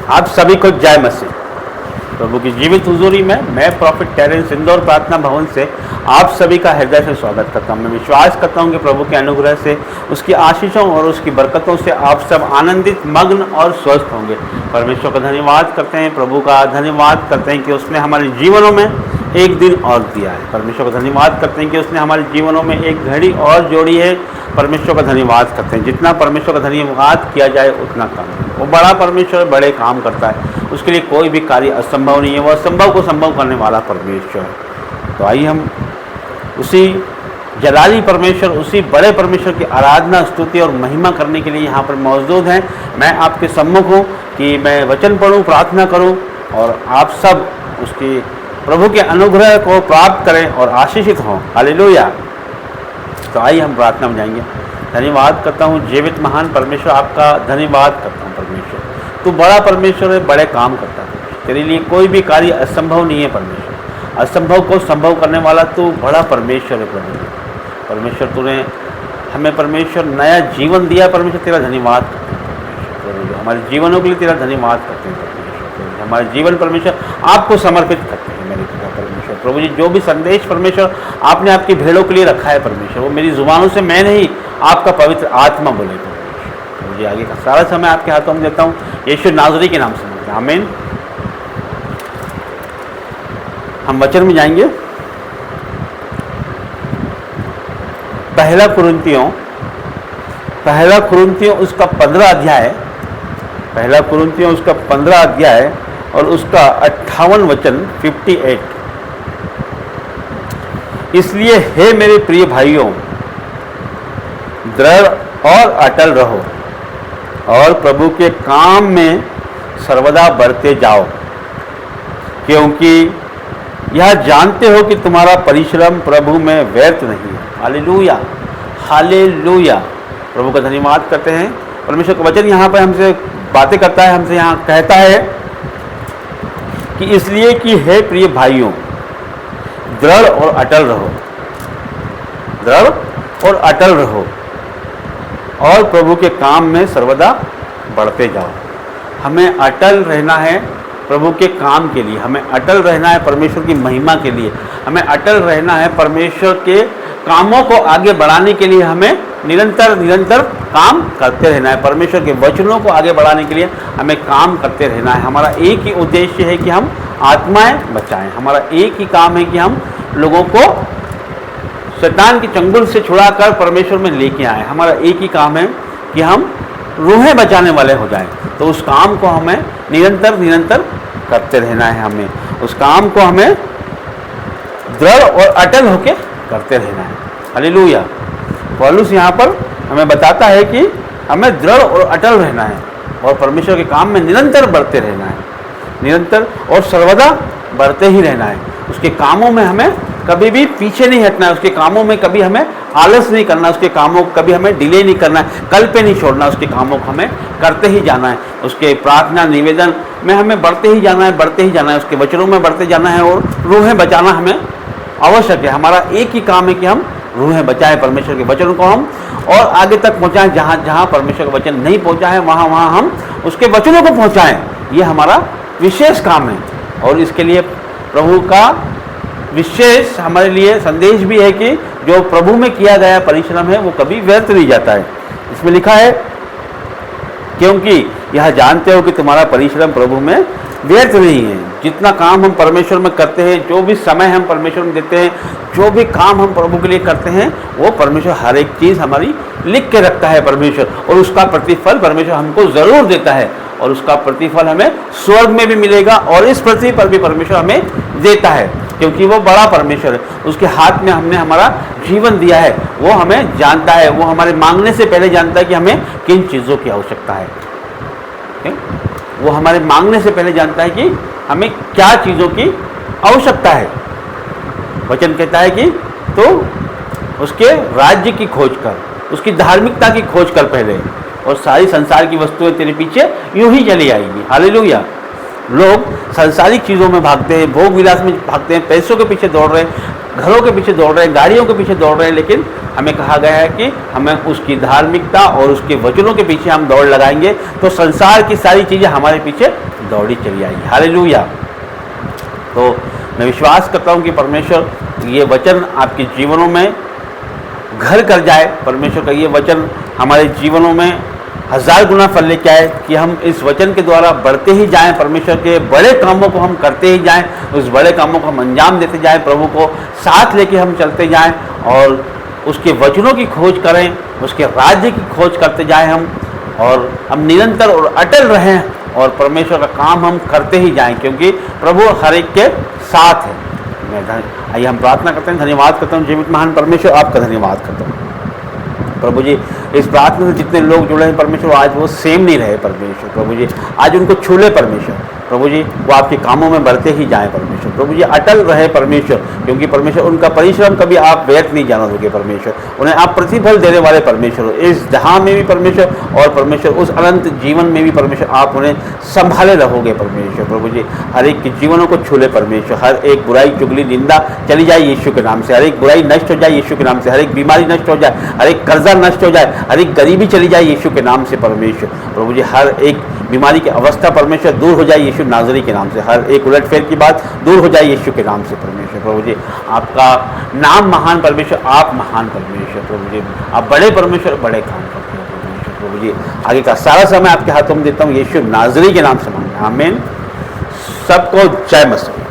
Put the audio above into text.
आप सभी को जय मसीह। प्रभु की जीवित हुजूरी में मैं प्रॉफिट टेरेंस इंदौर प्रार्थना भवन से आप सभी का हृदय से स्वागत करता हूं। मैं विश्वास करता हूं कि प्रभु के अनुग्रह से, उसकी आशीषों और उसकी बरकतों से आप सब आनंदित, मग्न और स्वस्थ होंगे। परमेश्वर का धन्यवाद करते हैं, प्रभु का धन्यवाद करते हैं कि उसने हमारे जीवनों में एक दिन और दिया है। परमेश्वर का धन्यवाद करते हैं कि उसने हमारे जीवनों में एक घड़ी और जोड़ी है। परमेश्वर का धन्यवाद करते हैं। जितना परमेश्वर का धन्यवाद किया जाए उतना कम है। वो बड़ा परमेश्वर बड़े काम करता है, उसके लिए कोई भी कार्य असंभव नहीं है। वो असंभव को संभव करने वाला परमेश्वर है। तो आइए हम उसी जलाली परमेश्वर, उसी बड़े परमेश्वर की आराधना, स्तुति और महिमा करने के लिए यहाँ पर मौजूद हैं। मैं आपके सम्मुख हूँ कि मैं वचन पढ़ूँ, प्रार्थना करूँ और आप सब उसकी प्रभु के अनुग्रह को प्राप्त करें और आशीषित हों। हालेलुया। तो आइए हम प्रार्थना में जाएंगे। धन्यवाद करता हूँ जीवित महान परमेश्वर, आपका धन्यवाद करता हूँ परमेश्वर। तू बड़ा परमेश्वर है, बड़े काम करता है। तेरे लिए कोई भी कार्य असंभव नहीं है परमेश्वर। असंभव को संभव करने वाला तू बड़ा परमेश्वर है परमेश्वर। तूने हमें परमेश्वर नया जीवन दिया परमेश्वर, तेरा धन्यवाद करते हैं परमेश्वर। हमारे जीवनों के लिए तेरा धन्यवाद करते हैं परमेश्वर। हमारे जीवन परमेश्वर आपको समर्पित करते हैं मेरे पिता परमेश्वर। प्रभु जी, जो भी संदेश परमेश्वर आपने आपकी भेड़ों के लिए रखा है परमेश्वर, वो मेरी जुबानों से मैं नहीं, आपका पवित्र आत्मा बोले परमेश्वर। प्रभु जी, आगे का सारा समय आपके हाथों में देता हूँ, यीशु नाज़री के नाम से मांगते हैं, आमीन। हम वचन में जाएंगे। पहला कुरिन्थियों उसका 15 अध्याय, पहला कुरिन्थियों उसका 15 अध्याय और उसका 58 वचन 58। इसलिए हे मेरे प्रिय भाइयों, दृढ़ और अटल रहो और प्रभु के काम में सर्वदा बढ़ते जाओ, क्योंकि यह जानते हो कि तुम्हारा परिश्रम प्रभु में व्यर्थ नहीं है। Hallelujah, hallelujah. प्रभु का धन्यवाद करते हैं। परमेश्वर का वचन यहाँ पर हमसे बातें करता है, हमसे यहाँ कहता है कि इसलिए कि हे प्रिय भाइयों, दृढ़ और अटल रहो, दृढ़ और अटल रहो और प्रभु के काम में सर्वदा बढ़ते जाओ। हमें अटल रहना है प्रभु के काम के लिए, हमें अटल रहना है परमेश्वर की महिमा के लिए, हमें अटल रहना है परमेश्वर के कामों को आगे बढ़ाने के लिए। हमें निरंतर काम करते रहना है। परमेश्वर के वचनों को आगे बढ़ाने के लिए हमें काम करते रहना है। हमारा एक ही उद्देश्य है कि हम आत्माएं बचाएं। हमारा एक ही काम है कि हम लोगों को शैतान के चंगुल से छुड़ाकर परमेश्वर में लेके आए। हमारा एक ही काम है कि हम रूहें बचाने वाले हो जाएं। तो उस काम को हमें निरंतर करते रहना है। हमें उस काम को हमें दृढ़ और अटल होके करते रहना है। हालेलुया। पौलुस यहाँ पर हमें बताता है कि हमें दृढ़ और अटल रहना है और परमेश्वर के काम में निरंतर बढ़ते रहना है, निरंतर और सर्वदा बढ़ते ही रहना है। उसके कामों में हमें कभी भी पीछे नहीं हटना है, उसके कामों में कभी हमें आलस नहीं करना, उसके कामों को कभी हमें डिले नहीं करना है, कल पे नहीं छोड़ना, उसके कामों को हमें करते ही जाना है। उसके प्रार्थना निवेदन में हमें बढ़ते ही जाना है, बढ़ते ही जाना है, उसके वचनों में बढ़ते जाना है और रूहें बचाना हमें आवश्यक है। हमारा एक ही काम है कि हम रूहें बचाएं, परमेश्वर के वचनों को हम और आगे तक पहुँचाएं। जहाँ जहाँ परमेश्वर का वचन नहीं पहुँचा है वहाँ वहाँ हम उसके वचनों को पहुँचाएँ। ये हमारा विशेष काम है और इसके लिए प्रभु का विशेष हमारे लिए संदेश भी है कि जो प्रभु में किया गया परिश्रम है वो कभी व्यर्थ नहीं जाता है। इसमें लिखा है, क्योंकि यह जानते हो कि तुम्हारा परिश्रम प्रभु में व्यर्थ नहीं है। जितना काम हम परमेश्वर में करते हैं, जो भी समय हम परमेश्वर में देते हैं, जो भी काम हम प्रभु के लिए करते हैं, वो परमेश्वर हर एक चीज़ हमारी लिख के रखता है परमेश्वर, और उसका प्रतिफल परमेश्वर हमको ज़रूर देता है और उसका प्रतिफल हमें स्वर्ग में भी मिलेगा और इस पृथ्वी पर भी परमेश्वर हमें देता है, क्योंकि वो बड़ा परमेश्वर है। उसके हाथ में हमने हमारा जीवन दिया है। वो हमें जानता है, वो हमारे मांगने से पहले जानता है कि हमें किन चीज़ों की आवश्यकता है। वो हमारे मांगने से पहले जानता है कि हमें क्या चीज़ों की आवश्यकता है। वचन कहता है कि तो उसके राज्य की खोज कर, उसकी धार्मिकता की खोज कर पहले, और सारी संसार की वस्तुएं तेरे पीछे यूं ही चली आएगी। हालेलुया। लोग सांसारिक चीज़ों में भागते हैं, भोग विलास में भागते हैं, पैसों के पीछे दौड़ रहे हैं, घरों के पीछे दौड़ रहे हैं, गाड़ियों के पीछे दौड़ रहे हैं, लेकिन हमें कहा गया है कि हमें उसकी धार्मिकता और उसके वचनों के पीछे हम दौड़ लगाएंगे तो संसार की सारी चीज़ें हमारे पीछे दौड़ी चली आएगी। हालेलुया। तो मैं विश्वास करता हूँ कि परमेश्वर ये वचन आपके जीवनों में घर कर जाए, परमेश्वर का ये वचन हमारे जीवनों में 1000 गुना फल लेके आए, कि हम इस वचन के द्वारा बढ़ते ही जाएं, परमेश्वर के बड़े कामों को हम करते ही जाएं, उस बड़े कामों को हम अंजाम देते जाएं, प्रभु को साथ लेके हम चलते जाएं और उसके वचनों की खोज करें, उसके राज्य की खोज करते जाएं और हम निरंतर और अटल रहें और परमेश्वर का काम हम करते ही जाएं, क्योंकि प्रभु हर एक के साथ है। आइए हम प्रार्थना करते हैं। धन्यवाद करता हूँ जीवित महान परमेश्वर, आपका धन्यवाद करता हूँ प्रभु जी। इस प्रार्थना से जितने लोग जुड़े हैं परमेश्वर, आज वो सेम नहीं रहे परमेश्वर, प्रभु जी आज उनको छू ले परमेश्वर, प्रभु जी वो आपके कामों में बढ़ते ही जाएं परमेश्वर, प्रभु जी अटल रहे परमेश्वर, क्योंकि परमेश्वर उनका परिश्रम कभी आप व्यर्थ नहीं जाना दोगे परमेश्वर, उन्हें आप प्रतिफल देने वाले परमेश्वर, इस जहाँ में भी परमेश्वर और परमेश्वर उस अनंत जीवन में भी परमेश्वर आप उन्हें संभाले रहोगे परमेश्वर, प्रभु जी हर एक के जीवनों को छू ले परमेश्वर, हर एक बुराई चुगली निंदा चली जाए यीशु के नाम से, हर एक बुराई नष्ट हो जाए यीशु के नाम से, हर एक बीमारी नष्ट हो जाए, हर एक कर्जा नष्ट हो जाए, हर एक गरीबी चली जाए यीशु के नाम से परमेश्वर, प्रभु जी हर एक बीमारी की अवस्था परमेश्वर दूर हो जाए यीशु नाजरी के नाम से, हर एक उलटफेर की बात दूर हो जाए यीशु के नाम से परमेश्वर, प्रभु जी आपका नाम महान परमेश्वर, आप महान परमेश्वर, प्रभु जी आप बड़े परमेश्वर, बड़े काम करते हैं परमेश्वर, प्रभु जी आगे का सारा समय आपके हाथों में देता हूँ यीशु नाजरी के नाम से मांगते हैं, आमीन। सबको जय मसीह।